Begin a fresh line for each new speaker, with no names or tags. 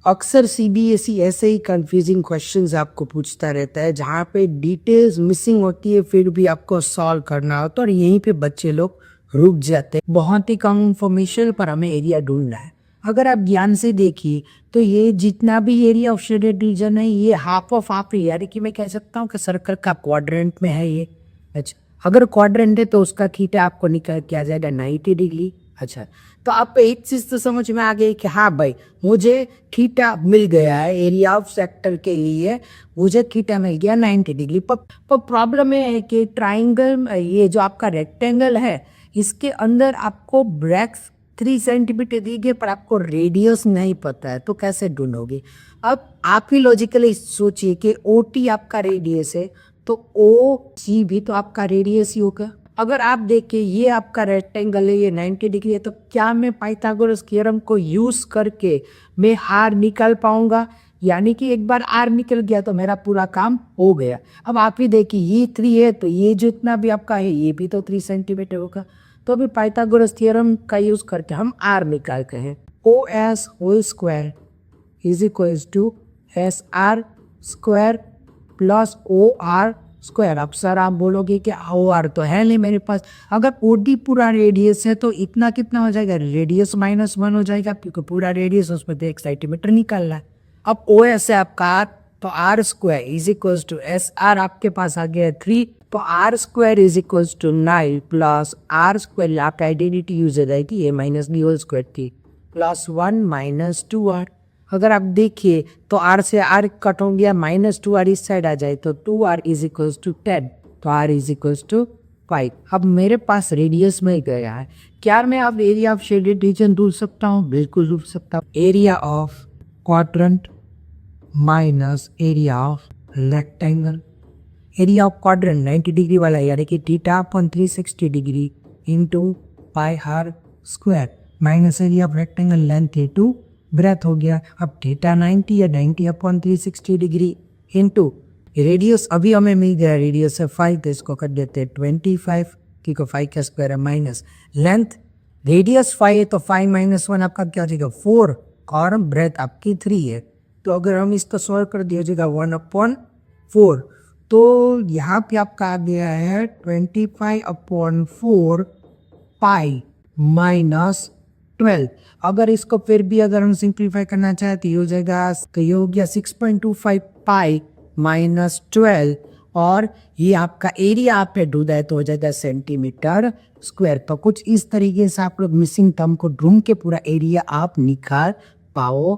अक्सर सीबीएसई ऐसे ही confusing questions आपको पूछता रहता है जहाँ पे डिटेल्स मिसिंग होती है फिर भी आपको सॉल्व करना होता है और यहीं पे बच्चे लोग रुक जाते हैं। बहुत ही कम इंफॉर्मेशन पर हमें एरिया ढूंढना है। अगर आप ध्यान से देखिए तो ये जितना भी एरिया ऑफ शेडेड रीजन है ये हाफ ऑफ हाफ है, यानी कि मैं कह सकता हूँ कि सर्कल का क्वाड्रेंट में है ये। अच्छा, अगर क्वाड्रेंट है तो उसका थीटा आपको निकाल के आ जाएगा 90 डिग्री। अच्छा, तो आपको एक चीज तो समझ में आ गई कि हाँ भाई मुझे थीटा मिल गया है एरिया ऑफ सेक्टर के लिए, मुझे थीटा मिल गया 90 डिग्री। पर प्रॉब्लम ये है कि ट्राइंगल, ये जो आपका रेक्टेंगल है इसके अंदर आपको ब्रैक्स 3 सेंटीमीटर दी गई पर आपको रेडियस नहीं पता है, तो कैसे ढूंढोगे? अब आप ही लॉजिकली सोचिए कि ओ टी आपका रेडियस है तो ओ सी भी तो आपका रेडियस ही होगा। अगर आप देखिए ये आपका रेक्टेंगल है, ये 90 डिग्री है, तो क्या मैं पाइथागोरस थ्योरम को यूज करके मैं आर निकाल पाऊंगा? यानी कि एक बार आर निकल गया तो मेरा पूरा काम हो गया। अब आप ही देखिए ये 3 है तो ये जितना भी आपका है ये भी तो 3 सेंटीमीटर होगा। तो अभी पाइथागोरस थ्योरम का यूज करके हम आर निकालते हैं। O S whole square is equals to S R square plus O R square. अब सर आप बोलोगे कि ओ आर तो है नहीं मेरे पास। अगर ओ डी पूरा रेडियस है तो इतना कितना हो जाएगा, रेडियस -1 हो जाएगा क्योंकि पूरा रेडियस उसमें तो 1 सेंटीमीटर निकालना है। अब ओ एस है आपका आर, तो R square is equals to S R आपके पास आ गया 3, तो R square is equals to 9 plus R square आपका आइडेंटिटी यूज हो जाएगी A minus B whole square थी प्लस 1 माइनस 2 आर। अगर आप देखिए तो आर से आर कट हो गया, -2 आर इस साइड आ जाए तो 2 आर इज इक्वल्स टू 10, तो आर इज इक्वल्स टू 5। अब मेरे पास रेडियस में गया है, क्या मैं अब एरिया ऑफ शेडेड रीजन ढूंढ सकता हूँ? बिल्कुल ढूंढ सकता हूँ। Area of quadrant minus area of rectangle. Area of quadrant 90 degree वाला है, यानी कि theta upon 360 degree into pi R square minus area of rectangle length into breadth हो गया। अब थीटा 90 या 90 अपॉन 360 डिग्री इंटू रेडियस अभी हमें मिल गया, रेडियस है 5 तो इसको कर देते हैं 25 क्योंकि 5 का स्क्वायर है माइनस लेंथ, रेडियस 5 है तो 5 - 1 आपका क्या हो जाएगा 4 और ब्रेथ आपकी 3 है। तो अगर हम इसको सॉल्व कर दिया जाएगा 1/4, तो यहाँ पे आपका आ गया है 25/4 पाई -12। अगर इसको फिर भी अगर हम सिंप्लीफाई करना चाहे तो ये हो जाएगा, तो ये हो गया 6.25 पाई -12 और ये आपका एरिया आप पे ढूंढा है तो हो जाएगा सेंटीमीटर स्क्वायर। तो कुछ इस तरीके से आप लोग मिसिंग टर्म को ढूंढ के पूरा एरिया आप निकाल पाओ।